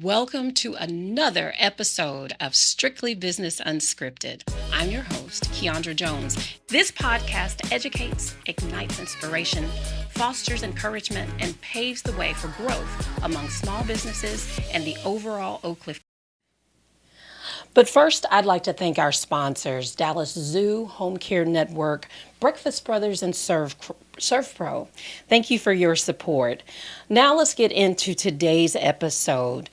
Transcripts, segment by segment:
Welcome to another episode of Strictly Business Unscripted. I'm your host, Keandra Jones. This podcast educates, ignites inspiration, fosters encouragement, and paves the way for growth among small businesses and the overall Oak Cliff. But first, I'd like to thank our sponsors, Dallas Zoo, Home Care Network, Breakfast Brothers, and Surf Pro. Thank you for your support. Now let's get into today's episode.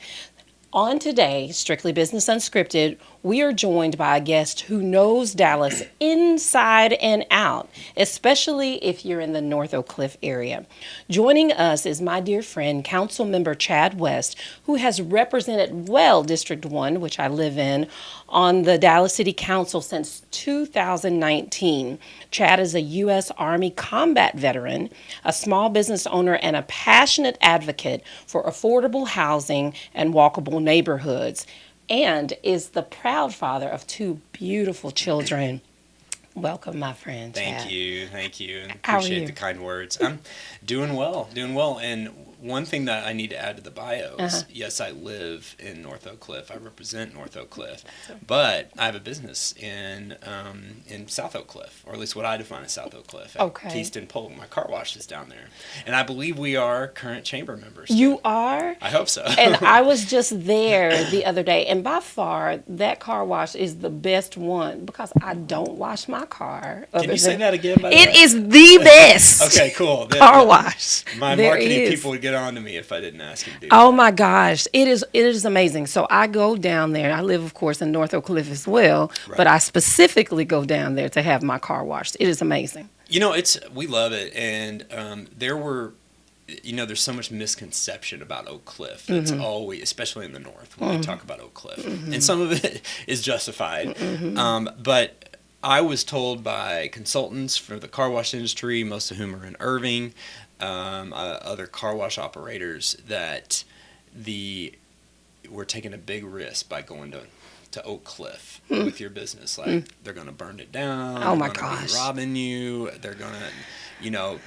On today, Strictly Business Unscripted, we are joined by a guest who knows Dallas inside and out, especially if you're in the North Oak Cliff area. Joining us is my dear friend, Councilmember Chad West, who has represented well District 1, which I live in, on the Dallas City Council since 2019. Chad is a U.S. Army combat veteran, a small business owner, and a passionate advocate for affordable housing and walkable neighborhoods, and is the proud father of two beautiful children. Welcome, my friend, Chad. Thank you. And How are appreciate you? the kind words. I'm doing well. And one thing that I need to add to the bio is, yes, I live in North Oak Cliff. I represent North Oak Cliff, but I have a business in South Oak Cliff, or at least what I define as South Oak Cliff. Okay. Keystone Polk. My car wash is down there, and I believe we are current chamber members. You too. are? I hope so. And I was just there the other day, and by far, that car wash is the best one because I don't wash my car. Can you say that again? By the It way? is the best. Okay, cool. Car wash. My There marketing is. people would get on to me if I didn't ask you to do Oh my gosh, it is amazing. So I go down there. I live, of course, in North Oak Cliff as well, Right. but I specifically go down there to have my car washed. It is amazing. You know, we love it, and there's so much misconception about Oak Cliff. It's always, especially in the north, when we talk about Oak Cliff, and some of it is justified. But I was told by consultants for the car wash industry, most of whom are in Irving, other car wash operators, that we're taking a big risk by going to Oak Cliff with your business. Like, they're going to burn it down. Oh, my they're gonna gosh. be robbing you. They're going to,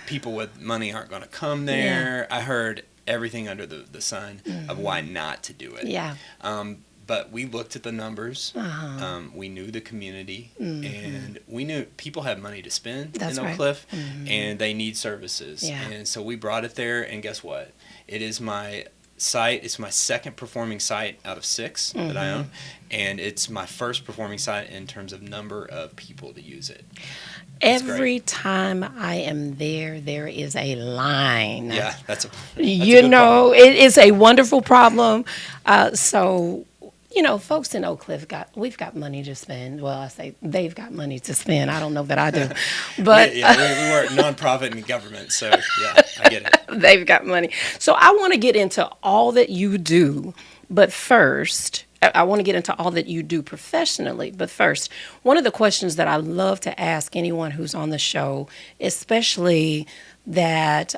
people with money aren't going to come there. I heard everything under the sun of why not to do it. Yeah. But we looked at the numbers. We knew the community, and we knew people have money to spend That's in Oak right. Cliff, and they need services. Yeah. And so we brought it there, and guess what? It is my site. It's my second performing site out of 6 that I own, and it's my first performing site in terms of number of people to use it. Every time I am there, there is a line. Yeah, that's a It is a wonderful problem. Folks in Oak Cliff we've got money to spend. Well, I say they've got money to spend. I don't know that I do, but we work nonprofit and government, so yeah, I get it. they've got money. So I want to get into all that you do, but first, I want to get into all that you do professionally. But first, one of the questions that I love to ask anyone who's on the show, especially that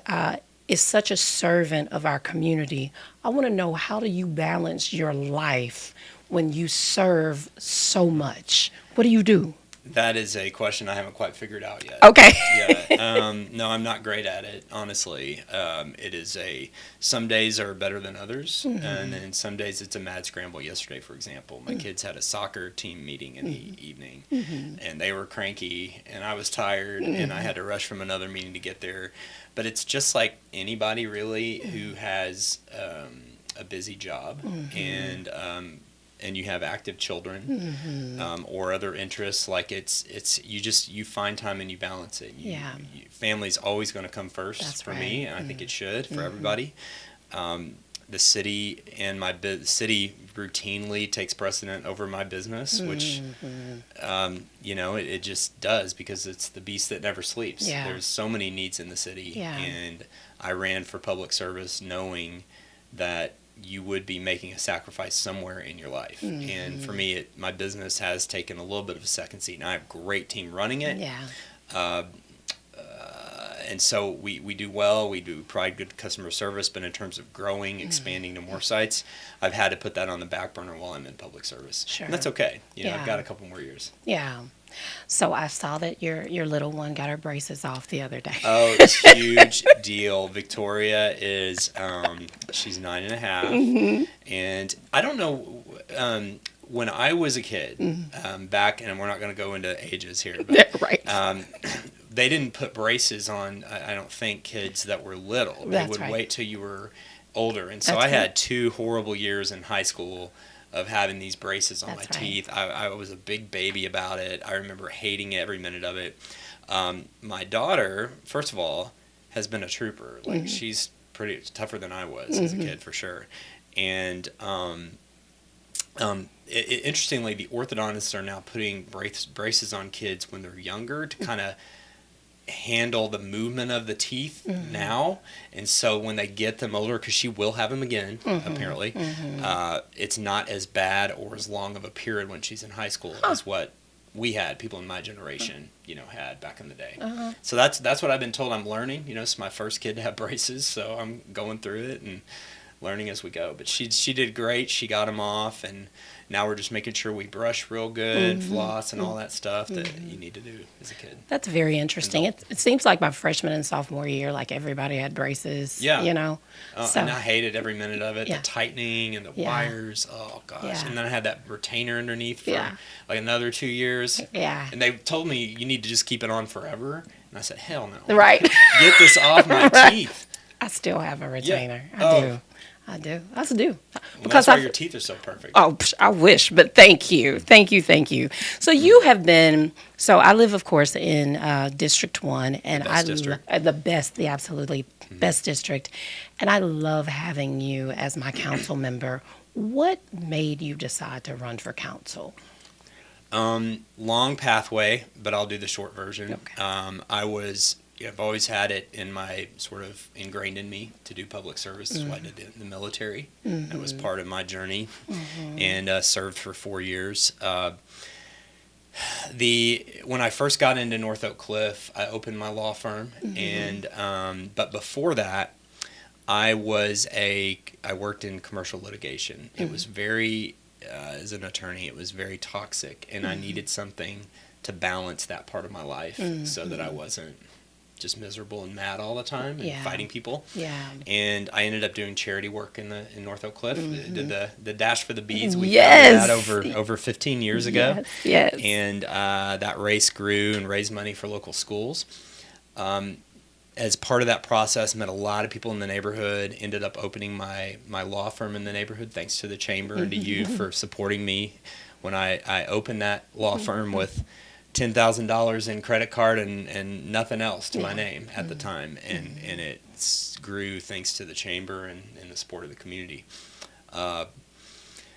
is such a servant of our community, I want to know, how do you balance your life when you serve so much? What do you do? That is a question I haven't quite figured out yet. Okay. No, I'm not great at it, honestly. Some days are better than others, and then some days it's a mad scramble. Yesterday, for example, my kids had a soccer team meeting in the evening, and they were cranky, and I was tired, and I had to rush from another meeting to get there. But it's just like anybody, really, who has a busy job, and you have active children, or other interests. Like you find time and you balance it. Family's always going to come first. That's for right. me, and I think it should for everybody. The city and city routinely takes precedent over my business, which it just does, because it's the beast that never sleeps. Yeah. There's so many needs in the city, Yeah. and I ran for public service knowing that you would be making a sacrifice somewhere in your life. And for me, my business has taken a little bit of a second seat. And I have a great team running it. Yeah. And so we do well. We do provide good customer service, but in terms of growing, expanding to more sites, I've had to put that on the back burner while I'm in public service. Sure. And that's okay. Yeah. I've got a couple more years. Yeah. So I saw that your little one got her braces off the other day. Oh, it's a huge deal. Victoria is, she's 9.5. And I don't know, when I was a kid, back, and we're not going to go into ages here, but Right. They didn't put braces on, I don't think, kids that were little. They would wait till you were older. And so I had 2 horrible years in high school of having these braces on my teeth. I was a big baby about it. I remember hating every minute of it. My daughter, first of all, has been a trooper. Like, she's pretty tougher than I was as a kid, for sure. And interestingly, the orthodontists are now putting braces on kids when they're younger to kind of handle the movement of the teeth now. And so when they get them older, because she will have them again, apparently, it's not as bad or as long of a period when she's in high school as what we had, people in my generation, had back in the day. So that's what I've been told. I'm learning. It's my first kid to have braces, so I'm going through it and learning as we go. But she did great. She got them off, and now we're just making sure we brush real good, floss, and all that stuff that you need to do as a kid. That's very interesting. It seems like my freshman and sophomore year, like everybody had braces. Yeah. So, and I hated every minute of it. Yeah. The tightening and the wires. Oh gosh. Yeah. And then I had that retainer underneath for like another 2 years. Yeah. And they told me you need to just keep it on forever. And I said, hell no. Right. Get this off my teeth. I still have a retainer. Yeah. I do. I do. Well, Because that's why your teeth are so perfect. Oh, I wish, but thank you. Thank you. So you have been, I live, of course, in District 1, and the absolutely best district. And I love having you as my council member. What made you decide to run for council? Long pathway, but I'll do the short version. Okay. I've always had it in my sort of ingrained in me to do public service. That's why I did it in the military. That was part of my journey, and served for 4 years. When I first got into North Oak Cliff, I opened my law firm, and but before that, I worked in commercial litigation. It was very, as an attorney, it was very toxic, and I needed something to balance that part of my life so that I wasn't just miserable and mad all the time and fighting people. Yeah. And I ended up doing charity work in North Oak Cliff. Did the Dash for the Beads. We founded that over 15 years ago. Yes. And that race grew and raised money for local schools. As part of that process, met a lot of people in the neighborhood, ended up opening my law firm in the neighborhood, thanks to the chamber and to you for supporting me when I opened that law firm with $10,000 in credit card and nothing else to my name at the time, and it grew thanks to the chamber and the support of the community.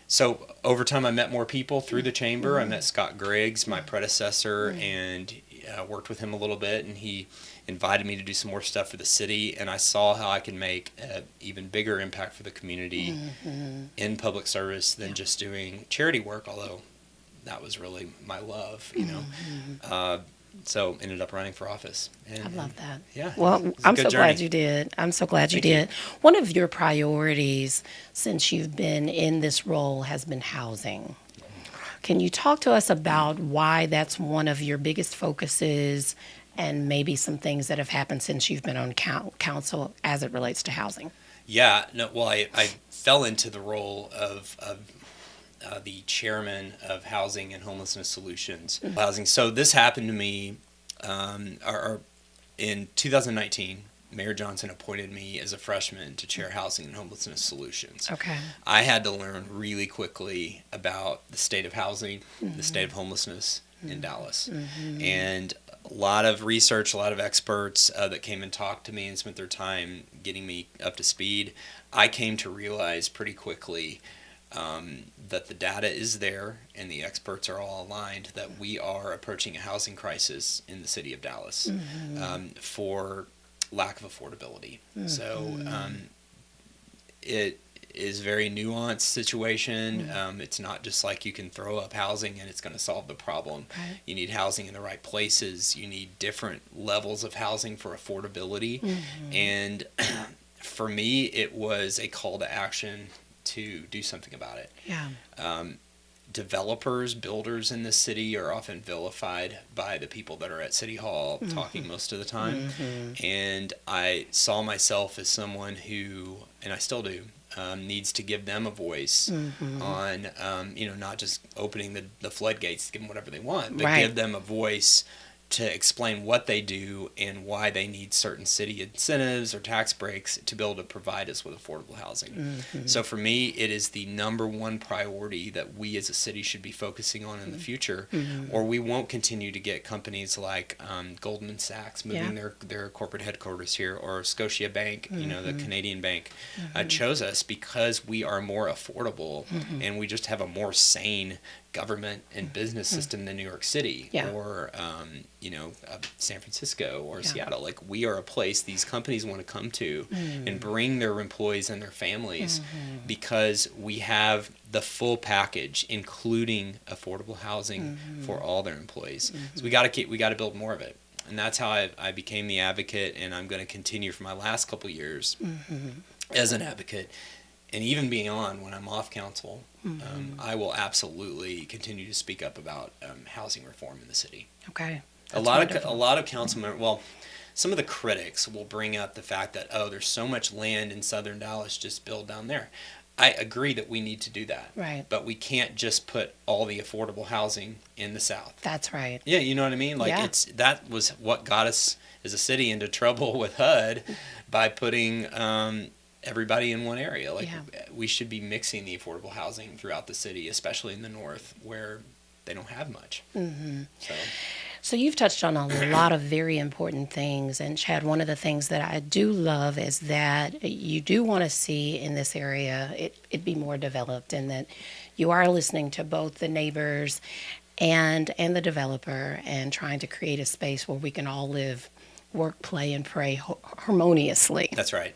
So over time, I met more people through the chamber. I met Scott Griggs, my predecessor, and worked with him a little bit, and he invited me to do some more stuff for the city, and I saw how I could make an even bigger impact for the community in public service than just doing charity work, although that was really my love, so ended up running for office. And, I love that. Yeah. Well, I'm so glad you did. One of your priorities since you've been in this role has been housing. Can you talk to us about why that's one of your biggest focuses and maybe some things that have happened since you've been on council as it relates to housing? Yeah. No. Well, I fell into the role of the chairman of Housing and Homelessness Solutions. Housing. So this happened to me in 2019. Mayor Johnson appointed me as a freshman to chair Housing and Homelessness Solutions. Okay. I had to learn really quickly about the state of housing, the state of homelessness in Dallas. And a lot of research, a lot of experts that came and talked to me and spent their time getting me up to speed. I came to realize pretty quickly that the data is there and the experts are all aligned that we are approaching a housing crisis in the city of Dallas for lack of affordability. So it is very nuanced situation. It's not just like you can throw up housing and it's going to solve the problem. Right. You need housing in the right places. You need different levels of housing for affordability. And for me, it was a call to action to do something about it. Yeah. Developers, builders in this city are often vilified by the people that are at City Hall talking most of the time. And I saw myself as someone who, and I still do, needs to give them a voice on, not just opening the floodgates to give them whatever they want, but give them a voice to explain what they do and why they need certain city incentives or tax breaks to be able to provide us with affordable housing. So for me, it is the number one priority that we as a city should be focusing on in the future, or we won't continue to get companies like Goldman Sachs moving their corporate headquarters here, or Scotia Bank, the Canadian bank, chose us because we are more affordable and we just have a more sane government and business system than New York City or San Francisco or Seattle. Like, we are a place these companies want to come to and bring their employees and their families because we have the full package, including affordable housing for all their employees. So we got to build more of it. And that's how I became the advocate, and I'm going to continue for my last couple years as an advocate. And even beyond, when I'm off council, I will absolutely continue to speak up about housing reform in the city. Okay. A lot of council members, some of the critics will bring up the fact that, there's so much land in southern Dallas, just build down there. I agree that we need to do that. Right. But we can't just put all the affordable housing in the South. That's right. Yeah, you know what I mean? That was what got us as a city into trouble with HUD by putting everybody in one area. We should be mixing the affordable housing throughout the city, especially in the north where they don't have much. So you've touched on a lot of very important things. And Chad, one of the things that I do love is that you do want to see in this area it be more developed, and that you are listening to both the neighbors and the developer and trying to create a space where we can all live, work, play, and pray harmoniously. That's right.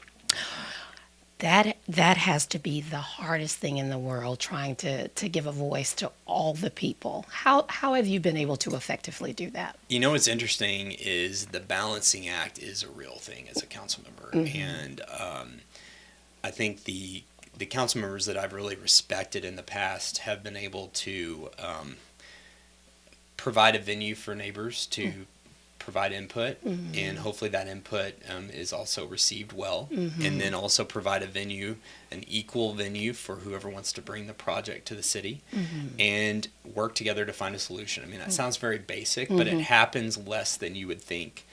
That has to be the hardest thing in the world, trying to give a voice to all the people. How have you been able to effectively do that? What's interesting is the balancing act is a real thing as a council member. And I think the council members that I've really respected in the past have been able to provide a venue for neighbors to provide input, and hopefully that input is also received well, and then also provide an equal venue for whoever wants to bring the project to the city, and work together to find a solution. I mean, that sounds very basic, but it happens less than you would think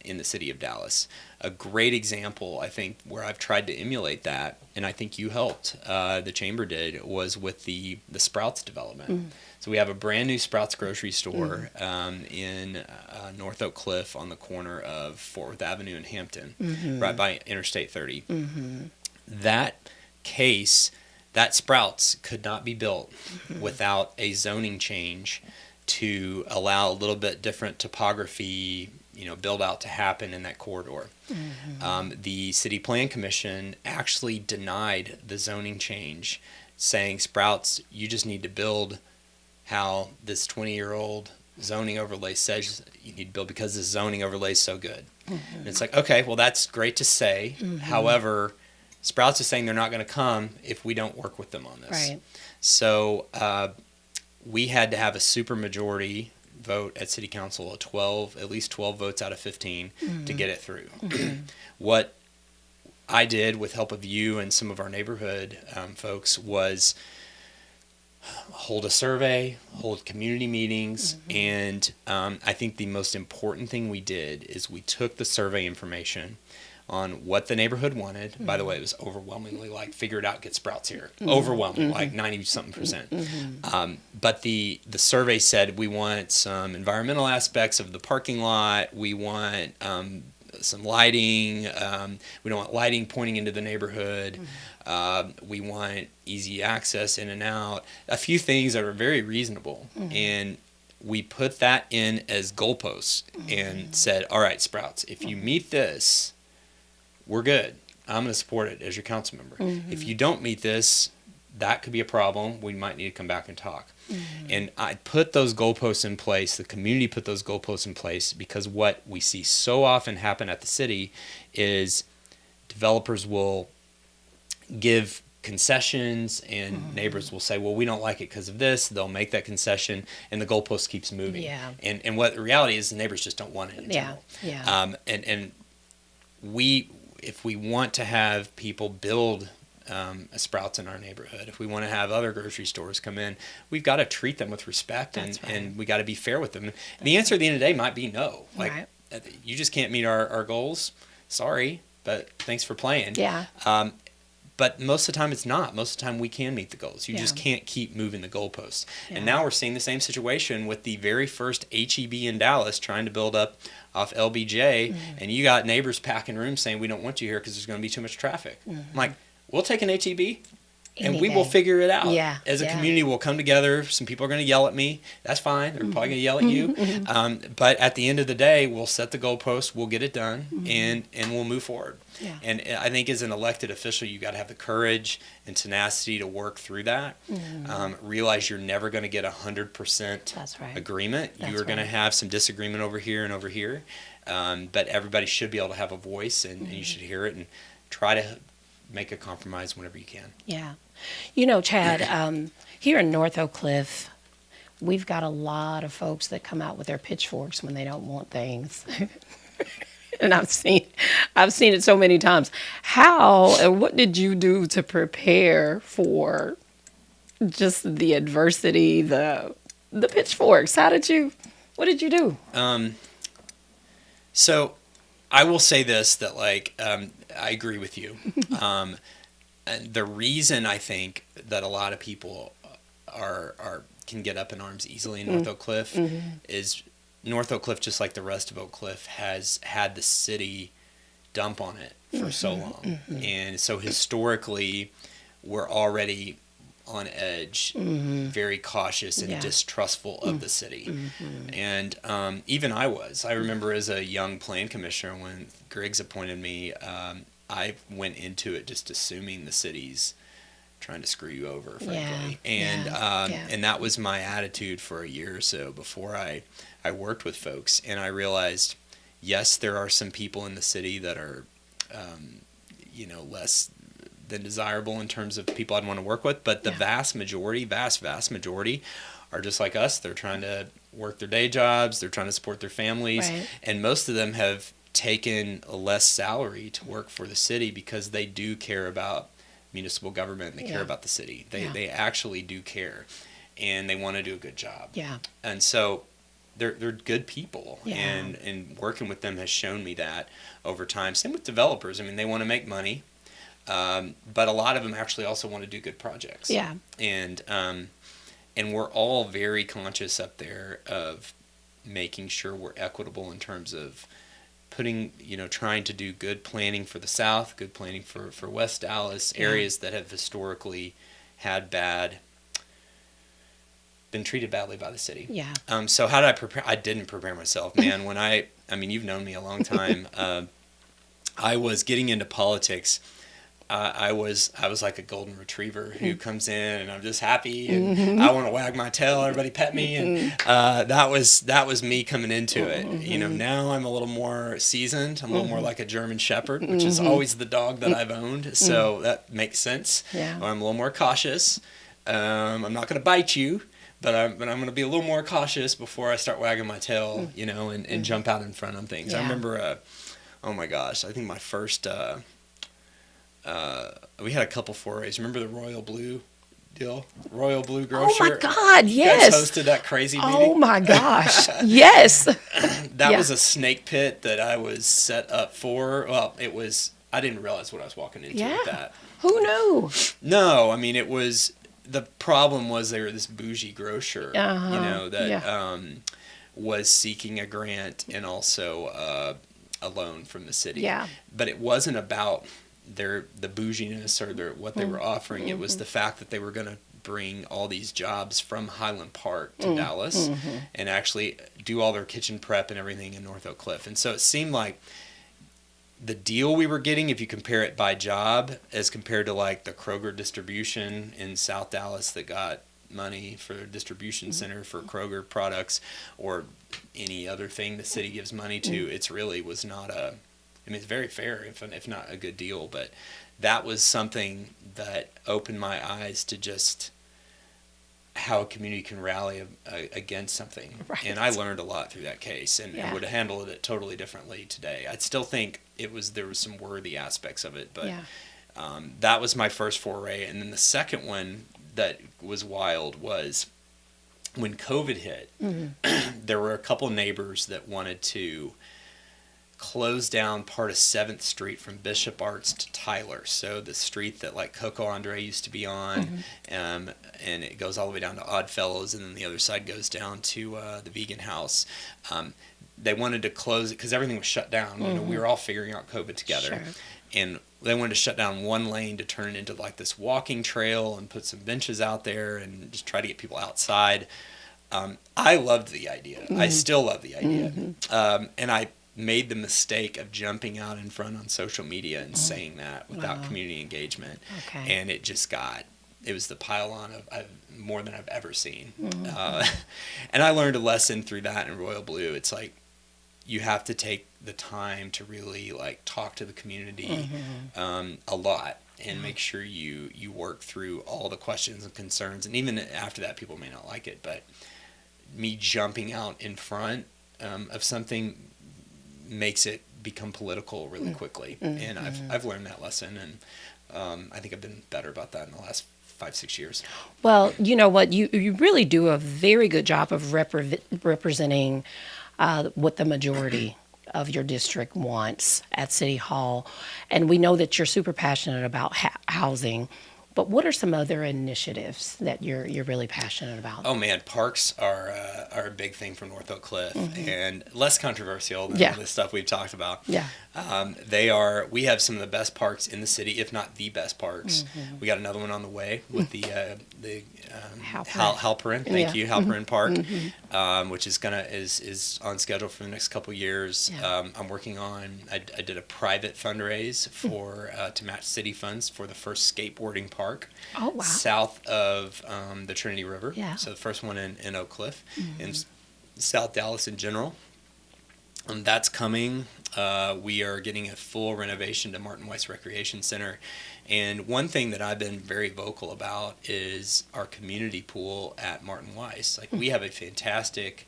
in the city of Dallas. A great example, I think, where I've tried to emulate that, and I think you helped, the chamber did, was with the Sprouts development. So we have a brand new Sprouts grocery store in North Oak Cliff on the corner of Fort Worth Avenue and Hampton, right by Interstate 30. That Sprouts could not be built without a zoning change to allow a little bit different topography, build out to happen in that corridor. The City Plan Commission actually denied the zoning change, saying, Sprouts, you just need to build how this 20-year-old zoning overlay says you need to build because this zoning overlay is so good. And it's like, okay, well, that's great to say. However, Sprouts is saying they're not going to come if we don't work with them on this. Right. So we had to have a supermajority vote at City Council, at least 12 votes out of 15 to get it through. What I did with help of you and some of our neighborhood folks was hold a survey, hold community meetings, and I think the most important thing we did is we took the survey information on what the neighborhood wanted. By the way, it was overwhelmingly figure it out, get Sprouts here. Overwhelming, 90-something%. But the survey said we want some environmental aspects of the parking lot. We want some lighting. We don't want lighting pointing into the neighborhood. We want easy access in and out. A few things that are very reasonable. And we put that in as goalposts and said, all right, Sprouts, if you meet this, we're good. I'm going to support it as your council member. If you don't meet this, that could be a problem. We might need to come back and talk. And I put those goalposts in place. The community put those goalposts in place because what we see so often happen at the city is developers will give concessions and neighbors will say, well, we don't like it because of this. They'll make that concession and the goalpost keeps moving. Yeah. And what the reality is, the neighbors just don't want it in general. Yeah. And if we want to have people build a Sprouts in our neighborhood, if we want to have other grocery stores come in, we've got to treat them with respect and we got to be fair with them. The answer at the end of the day might be no. Like, you just can't meet our goals. Sorry, but thanks for playing. Yeah. But most of the time it's not. Most of the time we can meet the goals. You just can't keep moving the goalposts. Yeah. And now we're seeing the same situation with the very first HEB in Dallas trying to build up off LBJ, and you got neighbors packing rooms saying, we don't want you here because there's going to be too much traffic. I'm like, we'll take an HEB. And we will figure it out. Yeah, as a community, we'll come together. Some people are going to yell at me. That's fine. They're probably going to yell at you. But at the end of the day, we'll set the goalpost. We'll get it done, and we'll move forward. Yeah. And I think as an elected official, you got to have the courage and tenacity to work through that. Realize you're never going to get 100% agreement. You're going to have some disagreement over here and over here. But everybody should be able to have a voice, and you should hear it and try to make a compromise whenever you can. Yeah. You know, Chad, here in North Oak Cliff, we've got a lot of folks that come out with their pitchforks when they don't want things. And I've seen it so many times. How and what did you do to prepare for just the adversity, the pitchforks? What did you do? So I will say this, that I agree with you. And the reason I think that a lot of people can get up in arms easily in North Oak Cliff is North Oak Cliff, just like the rest of Oak Cliff, has had the city dump on it for so long. And so historically, we're already on edge, very cautious and distrustful of the city. And even I remember as a young plan commissioner, when Griggs appointed me, I went into it just assuming the city's trying to screw you over, frankly. And that was my attitude for a year or so before I worked with folks. And I realized, yes, there are some people in the city that are, less than desirable in terms of people I'd want to work with, but the vast majority are just like us. They're trying to work their day jobs, they're trying to support their families, and most of them have taken a less salary to work for the city because they do care about municipal government and they care about the city. They actually do care, and they want to do a good job. Yeah. And so they're good people, and working with them has shown me that over time. Same with developers. I mean, they want to make money. But a lot of them actually also want to do good projects. Yeah. And we're all very conscious up there of making sure we're equitable in terms of trying to do good planning for the South, good planning for West Dallas, areas that have historically been treated badly by the city. Yeah. So how did I prepare? I didn't prepare myself, man. You've known me a long time. I was getting into politics. I was like a golden retriever who comes in and I'm just happy and I want to wag my tail, everybody pet me, and that was me coming into it. Now I'm a little more seasoned. I'm a little more like a German Shepherd, which is always the dog that I've owned, so that makes sense. Yeah. I'm a little more cautious. I'm not going to bite you, but I'm going to be a little more cautious before I start wagging my tail, and jump out in front of things. Yeah. I remember, oh my gosh, I think my first. We had a couple forays. Remember the Royal Blue deal? Royal Blue Grocer? Oh my God, yes. You guys hosted that crazy meeting? Oh my gosh, yes. That was a snake pit that I was set up for. Well, I didn't realize what I was walking into with that. Who knew? No, it was, the problem was they were this bougie grocer, that was seeking a grant and also a loan from the city. Yeah. But it wasn't about the bouginess or what they were offering. It was the fact that they were going to bring all these jobs from Highland Park to Dallas and actually do all their kitchen prep and everything in North Oak Cliff. And so it seemed like the deal we were getting, if you compare it by job as compared to like the Kroger distribution in South Dallas that got money for a distribution center for Kroger products or any other thing the city gives money to, it's really was not it's very fair, if not a good deal, but that was something that opened my eyes to just how a community can rally against something. Right. And I learned a lot through that case and would have handled it totally differently today. I'd still think there was some worthy aspects of it, but that was my first foray. And then the second one that was wild was when COVID hit, there were a couple neighbors that wanted to close down part of 7th Street from Bishop Arts to Tyler. So the street that like Coco Andre used to be on, and it goes all the way down to Oddfellows, and then the other side goes down to the Vegan House. They wanted to close it because everything was shut down. You know, we were all figuring out COVID together. Sure. And they wanted to shut down one lane to turn it into like this walking trail and put some benches out there and just try to get people outside. I loved the idea. I still love the idea. And I made the mistake of jumping out in front on social media and saying that without community engagement. Okay. And it was the pile-on of more than I've ever seen. And I learned a lesson through that in Royal Blue. It's like you have to take the time to really like talk to the community a lot and make sure you work through all the questions and concerns. And even after that, people may not like it, but me jumping out in front of something makes it become political really quickly. And I've learned that lesson, and I think I've been better about that in the last 5-6 years. Well, you know what? You really do a very good job of representing what the majority of your district wants at City Hall. And we know that you're super passionate about housing. But what are some other initiatives that you're really passionate about? Oh man, parks are a big thing for North Oak Cliff, and less controversial than the stuff we've talked about. Yeah, we have some of the best parks in the city, if not the best parks. We got another one on the way with the Halperin. Thank you, Halperin Park, which is on schedule for the next couple years. I'm working on. I did a private fundraise to match city funds for the first skateboarding park. South of the Trinity River. So the first one in Oak Cliff, in South Dallas in general. That's coming. We are getting a full renovation to Martin Weiss Recreation Center. And one thing that I've been very vocal about is our community pool at Martin Weiss. Like we have a fantastic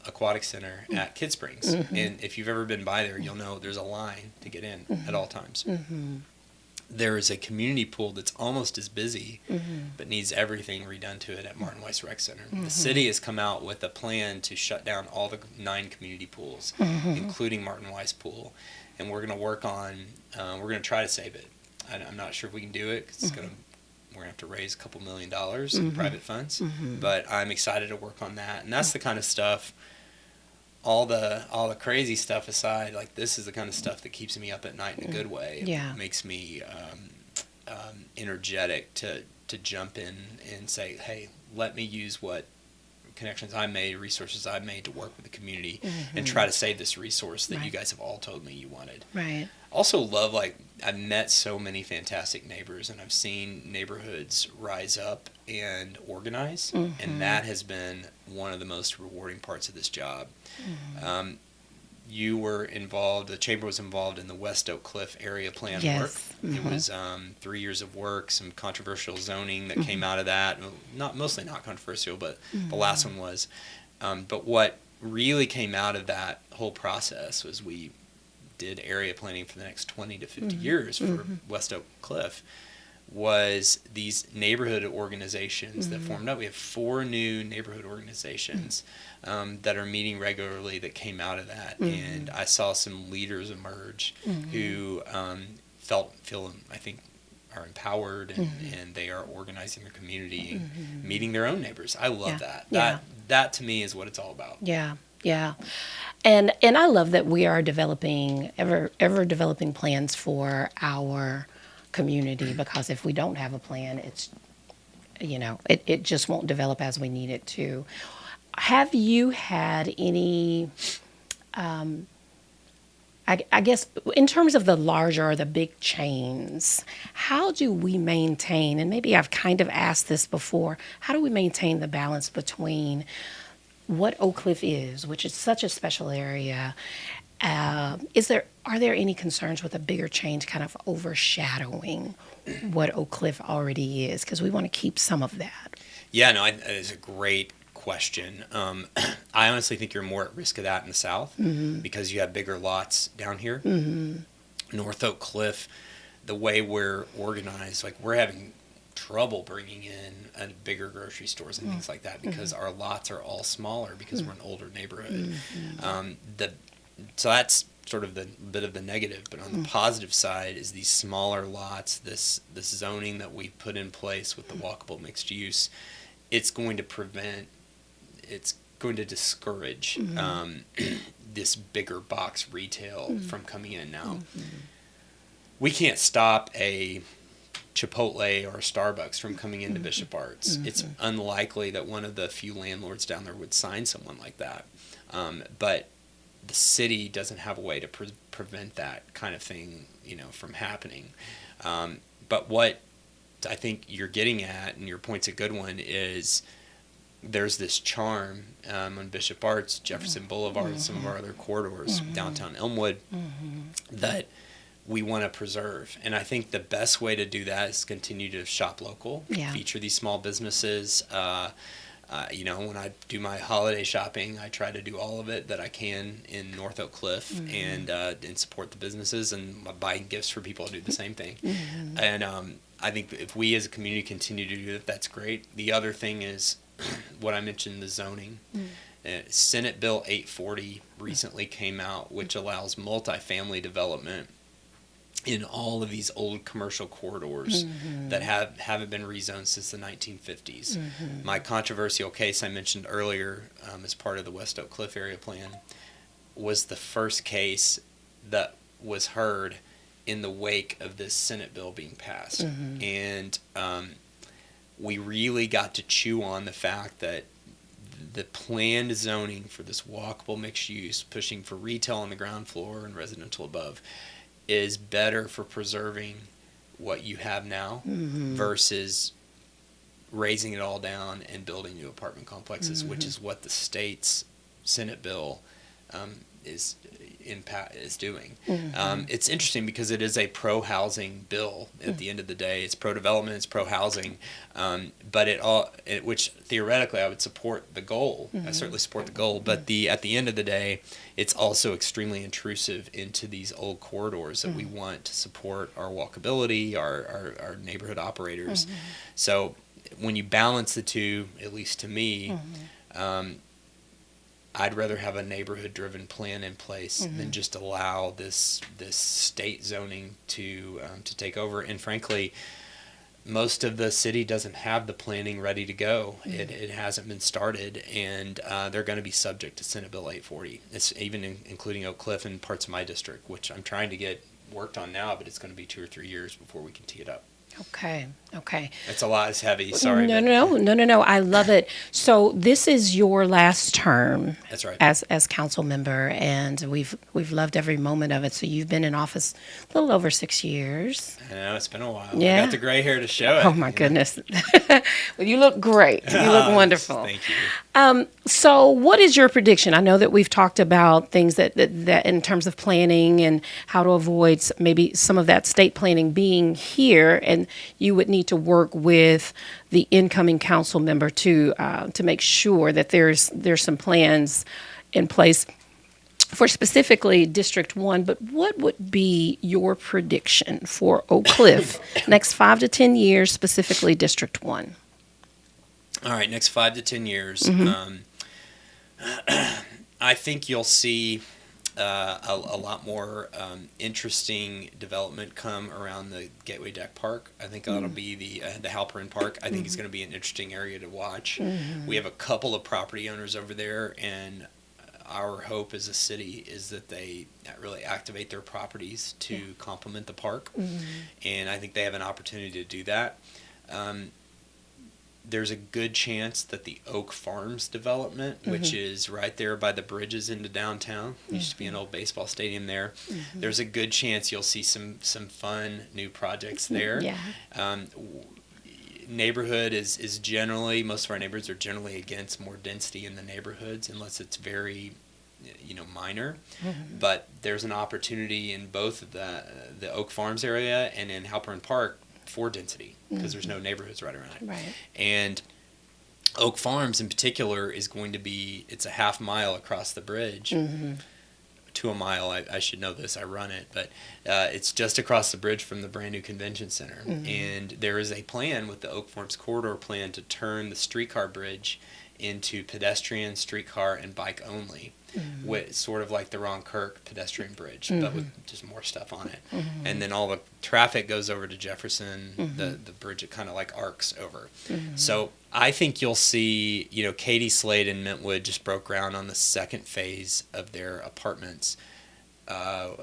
aquatic center at Kid Springs. And if you've ever been by there, you'll know there's a line to get in at all times. There is a community pool that's almost as busy, but needs everything redone to it at Martin Weiss Rec Center. The city has come out with a plan to shut down all the 9 community pools, including Martin Weiss Pool, and we're going to work on. We're going to try to save it. I'm not sure if we can do it because we're going to have to raise a couple $1 million in private funds, but I'm excited to work on that, and that's the kind of stuff. All the crazy stuff aside, like this is the kind of stuff that keeps me up at night in a good way. It makes me energetic to jump in and say, hey, let me use what connections I made, resources I made to work with the community and try to save this resource that you guys have all told me you wanted. Right. Also love, like, I've met so many fantastic neighbors and I've seen neighborhoods rise up and organize, and that has been one of the most rewarding parts of this job. You were involved, the chamber was involved in the West Oak Cliff area plan work. It was 3 years of work, some controversial zoning that came out of that. Mostly not controversial, but the last one was. But what really came out of that whole process was we did area planning for the next 20 to 50 years for West Oak Cliff. Was these neighborhood organizations that formed up. We have 4 new neighborhood organizations that are meeting regularly that came out of that. And I saw some leaders emerge who feel, I think, are empowered and they are organizing their community and meeting their own neighbors. I love that. That to me is what it's all about. Yeah. And I love that we are developing, ever developing plans for our community, because if we don't have a plan, it's, it just won't develop as we need it to. Have you had any I guess in terms of the larger or the big chains, how do we maintain, and maybe I've kind of asked this before, how do we maintain the balance between what Oak Cliff is, which is such a special area? Are there any concerns with a bigger change kind of overshadowing what Oak Cliff already is? Because we want to keep some of that. Yeah, no, it's a great question. I honestly think you're more at risk of that in the South because you have bigger lots down here. North Oak Cliff, the way we're organized, like we're having trouble bringing in bigger grocery stores and things like that because our lots are all smaller because we're an older neighborhood. So that's sort of the bit of the negative, but on the positive side is these smaller lots, this zoning that we put in place with the walkable mixed use. It's going to discourage this bigger box retail from coming in now. We can't stop a Chipotle or a Starbucks from coming into Bishop Arts. It's unlikely that one of the few landlords down there would sign someone like that. But the city doesn't have a way to prevent that kind of thing, from happening. But what I think you're getting at, and your point's a good one, is there's this charm on Bishop Arts, Jefferson Boulevard, and some of our other corridors, downtown Elmwood, that we want to preserve. And I think the best way to do that is continue to shop local, feature these small businesses. When I do my holiday shopping, I try to do all of it that I can in North Oak Cliff and support the businesses, and buying gifts for people to do the same thing. And I think if we as a community continue to do that, that's great. The other thing is what I mentioned, the zoning. Senate Bill 840 recently came out, which allows multifamily development in all of these old commercial corridors that haven't been rezoned since the 1950s. My controversial case I mentioned earlier as part of the West Oak Cliff area plan was the first case that was heard in the wake of this Senate bill being passed. And we really got to chew on the fact that the planned zoning for this walkable mixed use, pushing for retail on the ground floor and residential above, is better for preserving what you have now versus raising it all down and building new apartment complexes, which is what the state's Senate bill is doing. It's interesting because it is a pro-housing bill at the end of the day. It's pro-development, it's pro-housing, but which theoretically I would support the goal. I certainly support the goal, but at the end of the day, it's also extremely intrusive into these old corridors that we want to support our walkability, our neighborhood operators. So when you balance the two, at least to me, I'd rather have a neighborhood-driven plan in place than just allow this state zoning to take over. And frankly, most of the city doesn't have the planning ready to go. It hasn't been started, and they're going to be subject to Senate Bill 840. It's even including Oak Cliff and parts of my district, which I'm trying to get worked on now, but it's going to be 2 or 3 years before we can tee it up. Okay. It's a lot. It's heavy. Sorry. No. I love it. So this is your last term. That's right. As council member, and we've loved every moment of it. So you've been in office a little over 6 years. I know, it's been a while. Yeah. I got the gray hair to show it. Oh my goodness. Well, you look great. You look wonderful. Thank you. So what is your prediction? I know that we've talked about things that in terms of planning and how to avoid maybe some of that state planning being here, and you would need to work with the incoming council member to make sure that there's some plans in place for specifically District 1, but what would be your prediction for Oak Cliff next 5 to 10 years, specifically District 1? All right, next 5 to 10 years. I think you'll see a lot more interesting development come around the Gateway Deck Park. I think that'll be the Halperin Park. I think it's going to be an interesting area to watch. We have a couple of property owners over there, and our hope as a city is that they really activate their properties to complement the park. And I think they have an opportunity to do that. there's a good chance that the Oak Farms development, which is right there by the bridges into downtown, used to be an old baseball stadium there, there's a good chance you'll see some fun new projects there. Yeah. Neighborhood is generally, most of our neighborhoods are generally against more density in the neighborhoods unless it's very minor. But there's an opportunity in both of the Oak Farms area and in Halpern Park for density, because there's no neighborhoods right around it. Right. And Oak Farms in particular is going to be, it's a half mile across the bridge to a mile. I should know this, I run it, but it's just across the bridge from the brand new convention center. And there is a plan with the Oak Farms corridor plan to turn the streetcar bridge into pedestrian, streetcar, and bike only. With sort of like the Ron Kirk pedestrian bridge, but with just more stuff on it. And then all the traffic goes over to Jefferson, the bridge, it kind of like arcs over. So I think you'll see, Katie Slade and Mintwood just broke ground on the second phase of their apartments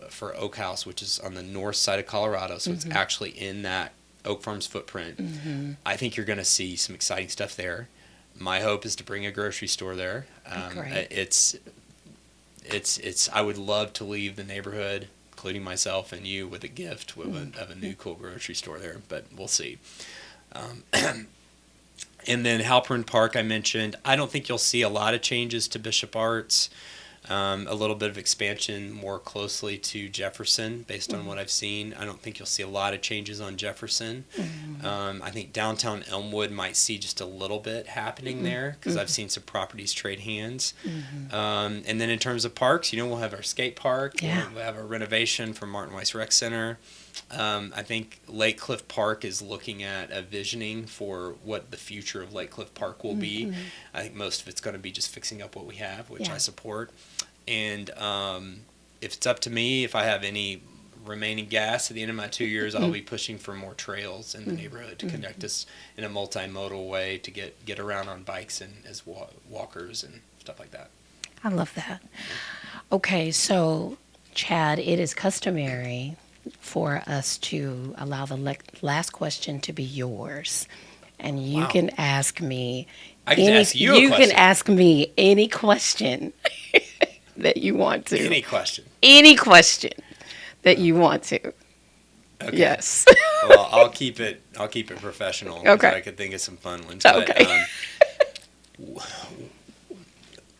for Oak House, which is on the north side of Colorado. So it's actually in that Oak Farms footprint. I think you're going to see some exciting stuff there. My hope is to bring a grocery store there. It's I would love to leave the neighborhood, including myself and you, with a gift of a new cool grocery store there, but we'll see. And then Halpern Park, I mentioned. I don't think you'll see a lot of changes to Bishop Arts. A little bit of expansion more closely to Jefferson based on what I've seen. I don't think you'll see a lot of changes on Jefferson. I think downtown Elmwood might see just a little bit happening there because I've seen some properties trade hands. And then in terms of parks, we'll have our skate park. Yeah. We'll have a renovation for Martin Weiss Rec Center. I think Lake Cliff Park is looking at a visioning for what the future of Lake Cliff Park will be. I think most of it's going to be just fixing up what we have, which I support. And if it's up to me, if I have any remaining gas at the end of my 2 years, I'll be pushing for more trails in the neighborhood to connect us in a multimodal way to get around on bikes and as walkers and stuff like that. I love that. Okay, so Chad, it is customary for us to allow the last question to be yours. And you can ask me. I can ask you a question. You can ask me any question that you want to. Any question. Any question that you want to. Okay. Yes. Well, I'll keep it professional. Okay. I could think of some fun ones. Okay. But,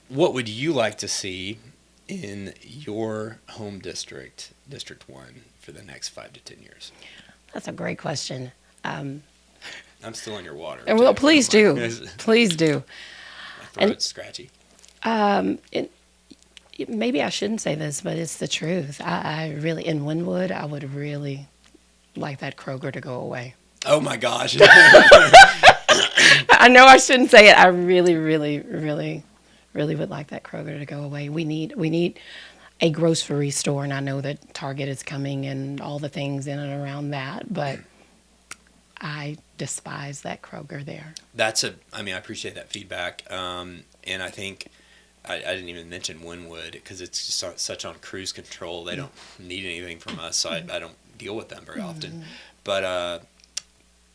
what would you like to see in your home district, District 1, for the next 5 to 10 years? That's a great question. I'm still in your water. Well, please do. Please do. My throat's scratchy. Maybe I shouldn't say this, but it's the truth. I really, in Wynwood, I would really like that Kroger to go away. Oh my gosh. I know I shouldn't say it. I really, really, really, really would like that Kroger to go away. We need a grocery store, and I know that Target is coming and all the things in and around that, but I despise that Kroger there. I appreciate that feedback. And I think I didn't even mention Wynwood because it's just such on cruise control. They don't need anything from us, so I don't deal with them very often. But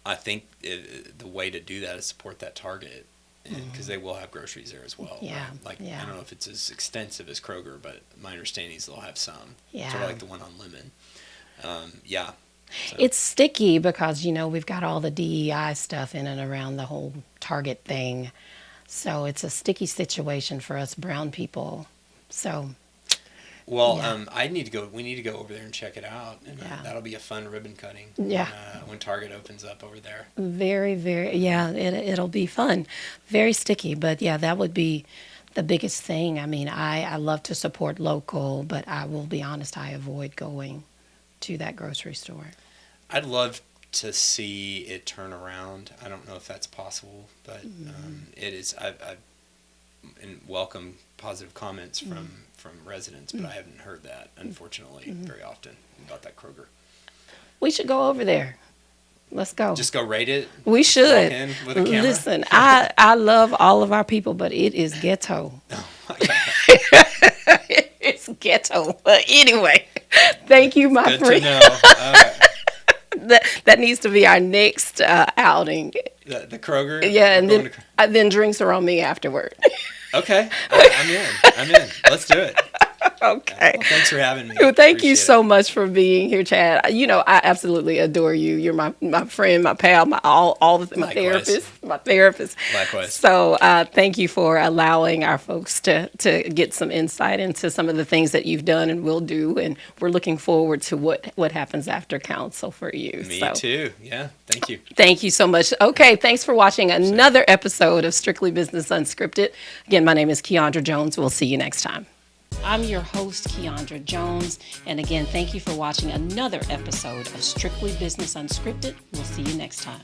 I think the way to do that is support that Target because they will have groceries there as well. Yeah. Right? I don't know if it's as extensive as Kroger, but my understanding is they'll have some. Yeah. Sort of like the one on Lemon. So. It's sticky because, we've got all the DEI stuff in and around the whole Target thing. So it's a sticky situation for us brown people. So. Well, we need to go over there and check it out. And that'll be a fun ribbon cutting. Yeah. When Target opens up over there. Very, very, it'll be fun. Very sticky, but that would be the biggest thing. I mean, I love to support local, but I will be honest, I avoid going to that grocery store. I'd love to see it turn around. I don't know if that's possible, but it is. I've welcome positive comments from residents, but I haven't heard that, unfortunately, very often about that Kroger. We should go over there. Let's go. Just go rate it? We should. Walk in with a camera? Listen, I love all of our people, but it is ghetto. Oh, my God. It's ghetto. But anyway, thank you, my friend. Good to know. All right. that needs to be our next outing. The Kroger. Yeah, and then drinks are on me afterward. Okay, I'm in. Let's do it. Okay. Well, thanks for having me. Well, thank you so Appreciate much for being here, Chad. You know, I absolutely adore you. You're my friend, my pal, my Likewise. my therapist. Likewise. So thank you for allowing our folks to get some insight into some of the things that you've done and will do. And we're looking forward to what happens after council for you. Me too. Yeah. Thank you. Thank you so much. Okay, thanks for watching another episode of Strictly Business Unscripted. Again, my name is Keandra Jones. We'll see you next time. I'm your host, Keandra Jones. And again, thank you for watching another episode of Strictly Business Unscripted. We'll see you next time.